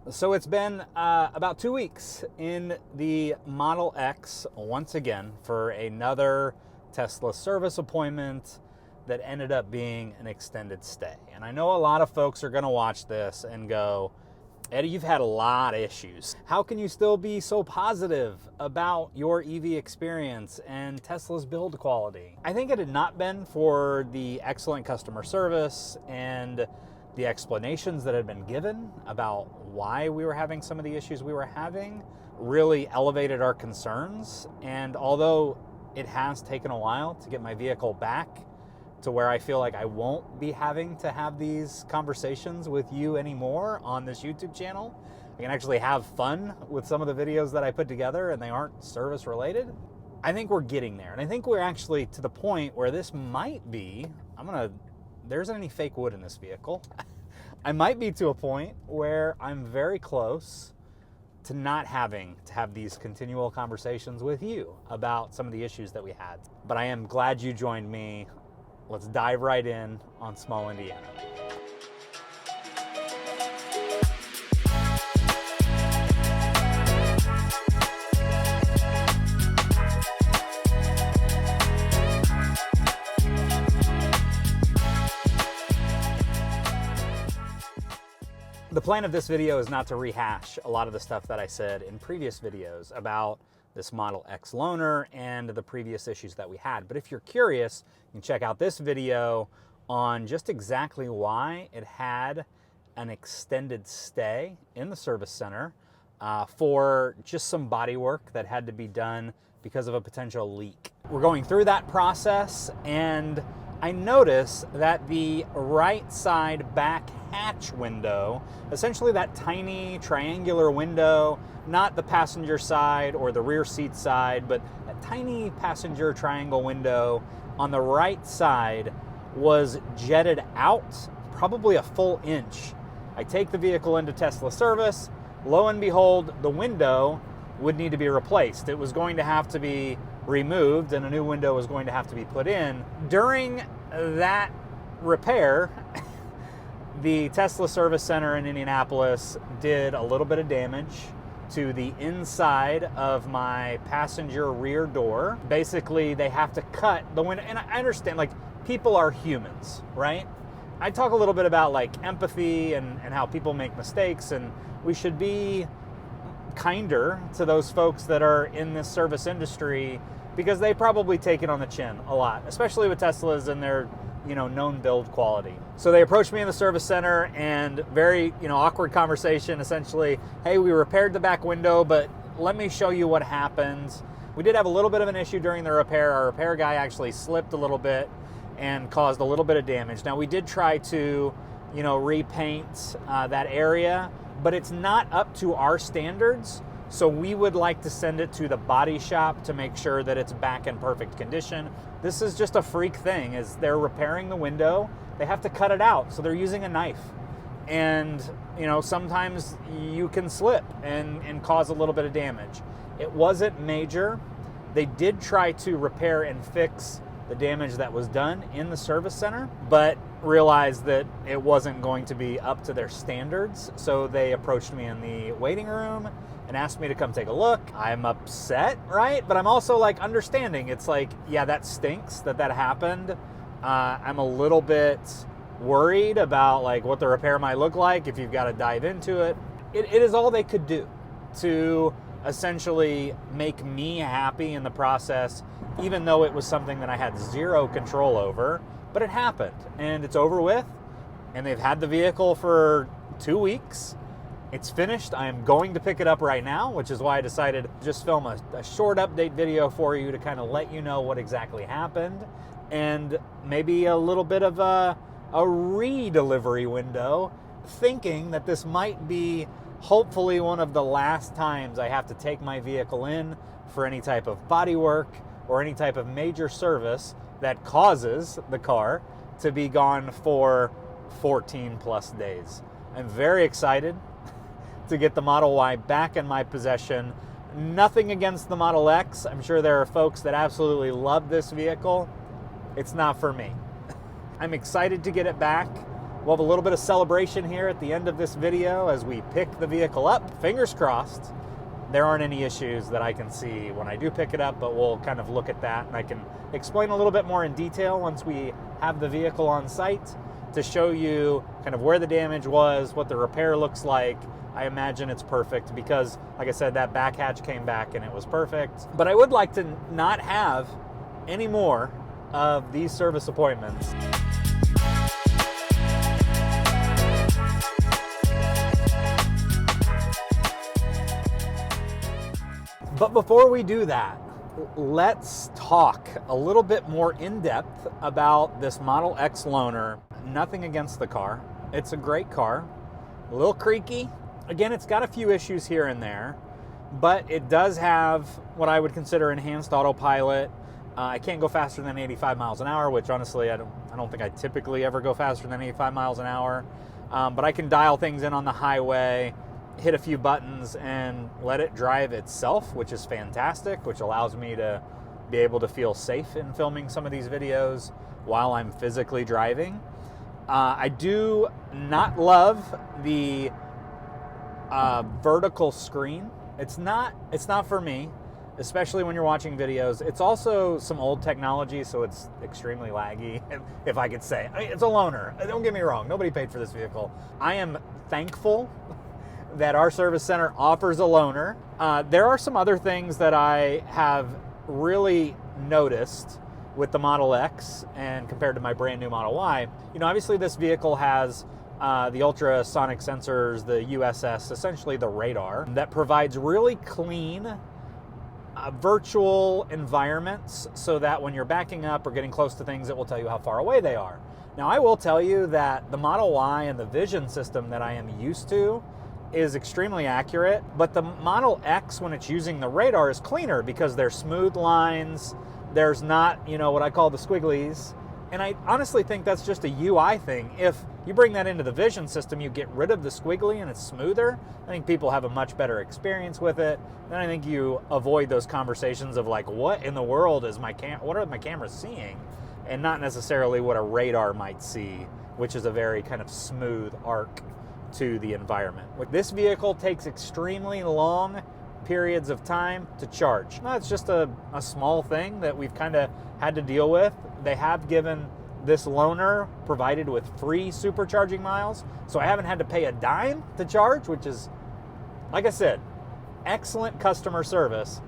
So it's been about 2 weeks in the Model X once again for another Tesla service appointment that ended up being an extended stay. And I know a lot of folks are going to watch this and go, Eddie, you've had a lot of issues. How can you still be so positive about your EV experience and Tesla's build quality? I think it had not been for the excellent customer service and the explanations that had been given about why we were having some of the issues we were having really elevated our concerns. And although it has taken a while to get my vehicle back to where I feel like I won't be having to have these conversations with you anymore on this YouTube channel, I can actually have fun with some of the videos that I put together and they aren't service related. I think we're getting there. And I think we're actually to the point where this might be, there isn't any fake wood in this vehicle. I might be to a point where I'm very close to not having to have these continual conversations with you about some of the issues that we had. But I am glad you joined me. Let's dive right in on small Indiana. The plan of this video is not to rehash a lot of the stuff that I said in previous videos about this Model X loaner and the previous issues that we had. But if you're curious, you can check out this video on just exactly why it had an extended stay in the service center for just some body work that had to be done because of a potential leak. We're going through that process, and I notice that the right side back hatch window, essentially that tiny triangular window, not the passenger side or the rear seat side, but that tiny passenger triangle window on the right side was jetted out probably a full inch. I take the vehicle into Tesla service, lo and behold, the window would need to be replaced. It was going to have to be removed and a new window was going to have to be put in. During that repair, the Tesla Service Center in Indianapolis did a little bit of damage to the inside of my passenger rear door. Basically, they have to cut the window, and I understand, like, people are humans, right? I talk a little bit about like empathy and how people make mistakes, and we should be kinder to those folks that are in this service industry because they probably take it on the chin a lot, especially with Teslas and their known build quality. So they approached me in the service center and very awkward conversation, essentially, hey, we repaired the back window, but let me show you what happened. We did have a little bit of an issue during the repair. Our repair guy actually slipped a little bit and caused a little bit of damage. Now we did try to repaint that area, but it's not up to our standards. So we would like to send it to the body shop to make sure that it's back in perfect condition. This is just a freak thing, is they're repairing the window. They have to cut it out, so they're using a knife. And, sometimes you can slip and cause a little bit of damage. It wasn't major. They did try to repair and fix the damage that was done in the service center, but realized that it wasn't going to be up to their standards. So they approached me in the waiting room and asked me to come take a look. I'm upset, right? But I'm also like understanding. It's like, yeah, that stinks that happened. I'm a little bit worried about like what the repair might look like if you've got to dive into it. It is all they could do to essentially make me happy in the process, even though it was something that I had zero control over. But it happened, and it's over with, and they've had the vehicle for 2 weeks. It's finished. I am going to pick it up right now, which is why I decided to just film a short update video for you to kind of let you know what exactly happened, and maybe a little bit of a re-delivery window, thinking that this might be hopefully one of the last times I have to take my vehicle in for any type of body work or any type of major service that causes the car to be gone for 14 plus days. I'm very excited to get the Model Y back in my possession. Nothing against the Model X. I'm sure there are folks that absolutely love this vehicle. It's not for me. I'm excited to get it back. We'll have a little bit of celebration here at the end of this video as we pick the vehicle up. Fingers crossed, there aren't any issues that I can see when I do pick it up, but we'll kind of look at that, and I can explain a little bit more in detail once we have the vehicle on site to show you kind of where the damage was, what the repair looks like. I imagine it's perfect because, like I said, that back hatch came back and it was perfect. But I would like to not have any more of these service appointments. But before we do that, let's talk a little bit more in depth about this Model X loaner. Nothing against the car. It's a great car. A little creaky. Again, it's got a few issues here and there, but it does have what I would consider enhanced autopilot. I can't go faster than 85 miles an hour, which honestly, I don't think I typically ever go faster than 85 miles an hour. But I can dial things in on the highway, hit a few buttons and let it drive itself, which is fantastic, which allows me to be able to feel safe in filming some of these videos while I'm physically driving. I do not love the vertical screen. It's not for me, especially when you're watching videos. It's also some old technology, so it's extremely laggy, if I could say. I mean, it's a loaner. Don't get me wrong. Nobody paid for this vehicle. I am thankful that our service center offers a loaner. There are some other things that I have really noticed with the Model X and compared to my brand new Model Y. You know, obviously this vehicle has the ultrasonic sensors, the USS, essentially the radar, that provides really clean virtual environments so that when you're backing up or getting close to things, it will tell you how far away they are. Now, I will tell you that the Model Y and the vision system that I am used to is extremely accurate, but the Model X, when it's using the radar, is cleaner because there's smooth lines, there's not, you know, what I call the squigglies, and I honestly think that's just a UI thing. If you bring that into the vision system, you get rid of the squiggly and it's smoother. I think people have a much better experience with it, and I think you avoid those conversations of like, what in the world is what are my cameras seeing? And not necessarily what a radar might see, which is a very kind of smooth arc to the environment. This vehicle takes extremely long periods of time to charge. Now, it's just a small thing that we've kind of had to deal with. They have given this loaner provided with free supercharging miles, so I haven't had to pay a dime to charge, which is, like I said, excellent customer service.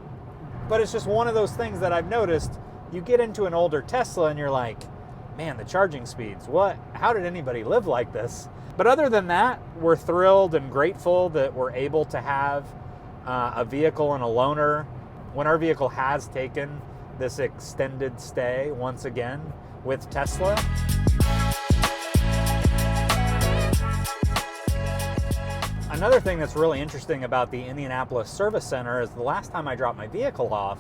But it's just one of those things that I've noticed. You get into an older Tesla and you're like, man, the charging speeds, how did anybody live like this? But other than that, we're thrilled and grateful that we're able to have a vehicle and a loaner when our vehicle has taken this extended stay once again with Tesla. Another thing that's really interesting about the Indianapolis Service Center is the last time I dropped my vehicle off,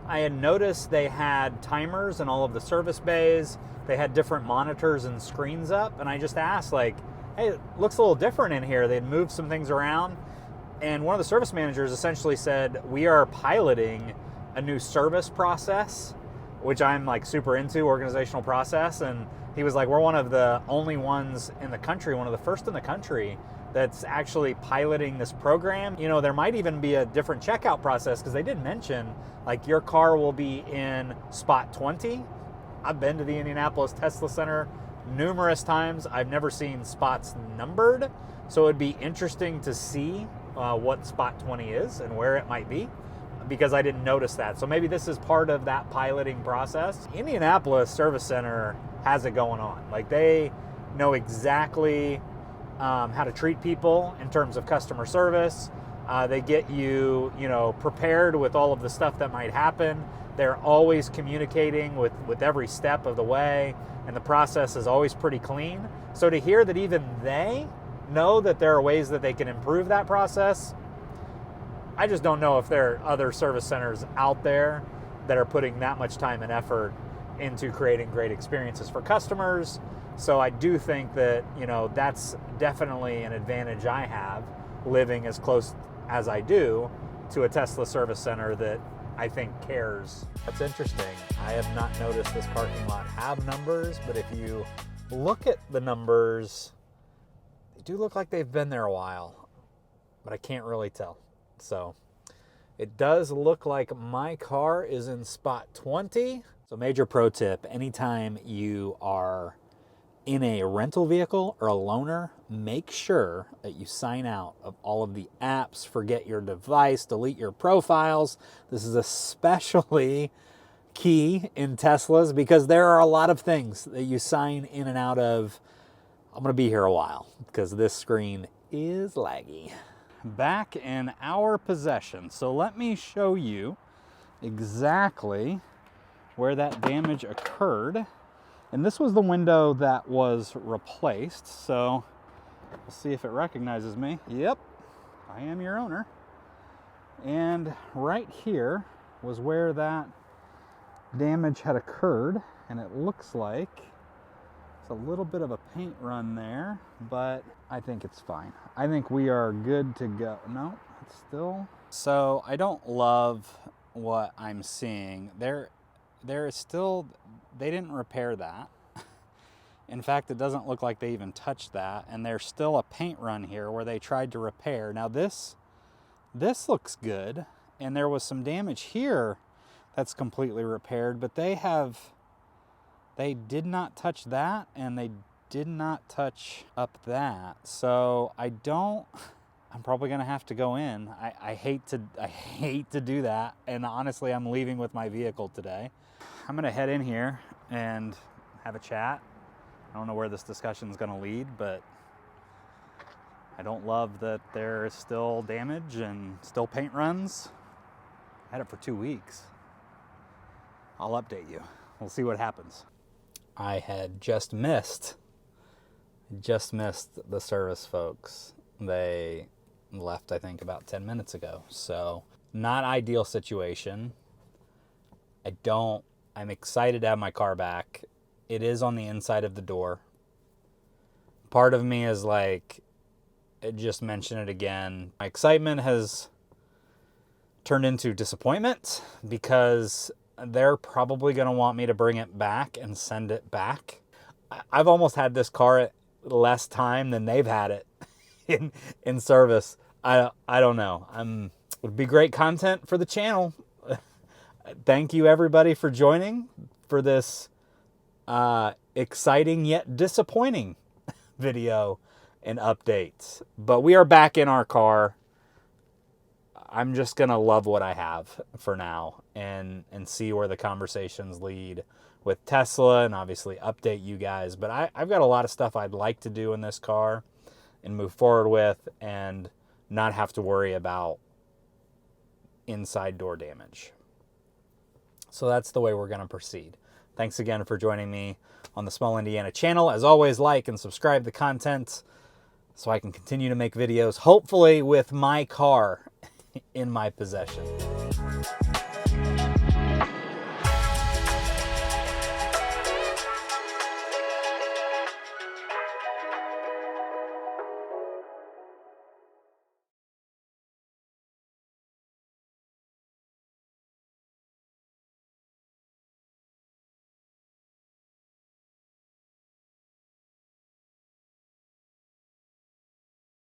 I had noticed they had timers in all of the service bays. They had different monitors and screens up, and I just asked, like, hey, it looks a little different in here. They'd moved some things around, and one of the service managers essentially said, we are piloting a new service process, which I'm like super into, organizational process, and he was like, we're one of the only ones in the country, one of the first in the country that's actually piloting this program. You know, there might even be a different checkout process, because they did mention, like, your car will be in spot 20. I've been to the Indianapolis Tesla Center numerous times. I've never seen spots numbered, so it'd be interesting to see what spot 20 is and where it might be, because I didn't notice that. So maybe this is part of that piloting process. Indianapolis Service Center has it going on. Like, they know exactly how to treat people in terms of customer service. They get you, prepared with all of the stuff that might happen. They're always communicating with every step of the way, and the process is always pretty clean. So to hear that even they know that there are ways that they can improve that process, I just don't know if there are other service centers out there that are putting that much time and effort into creating great experiences for customers. So I do think that, that's definitely an advantage I have living as close as I do to a Tesla service center that I think cares. That's interesting. I have not noticed this parking lot have numbers, but if you look at the numbers They do look like they've been there a while, but I can't really tell. So it does look like my car is in spot 20. So major pro tip, anytime you are in a rental vehicle or a loaner, make sure that you sign out of all of the apps, forget your device, delete your profiles. This is especially key in Teslas because there are a lot of things that you sign in and out of. I'm gonna be here a while because this screen is laggy. Back in our possession. So let me show you exactly where that damage occurred. And this was the window that was replaced. So we'll see if it recognizes me. Yep, I am your owner. And right here was where that damage had occurred. And it looks like it's a little bit of a paint run there, but I think it's fine. I think we are good to go. No, it's still. So I don't love what I'm seeing. There is still, they didn't repair that. In fact, it doesn't look like they even touched that. And there's still a paint run here where they tried to repair. Now this looks good. And there was some damage here that's completely repaired, but they did not touch that, and they did not touch up that. So I'm probably gonna have to go in. I hate to do that. And honestly, I'm leaving with my vehicle today. I'm gonna head in here and have a chat. I don't know where this discussion is gonna lead, but I don't love that there is still damage and still paint runs. I had it for 2 weeks. I'll update you. We'll see what happens. I had just missed the service folks. They left, I think, about 10 minutes ago. So not ideal situation. I'm excited to have my car back. It is on the inside of the door. Part of me is like, just mention it again. My excitement has turned into disappointment because they're probably going to want me to bring it back and send it back. I've almost had this car less time than they've had it in service. I don't know. It would be great content for the channel. Thank you everybody for joining for this exciting yet disappointing video and updates. But we are back in our car. I'm just gonna love what I have for now and see where the conversations lead with Tesla, and obviously update you guys. But I've got a lot of stuff I'd like to do in this car and move forward with and not have to worry about inside door damage. So that's the way we're gonna proceed. Thanks again for joining me on the Small Indiana channel. As always, like and subscribe to the content so I can continue to make videos, hopefully with my car in my possession.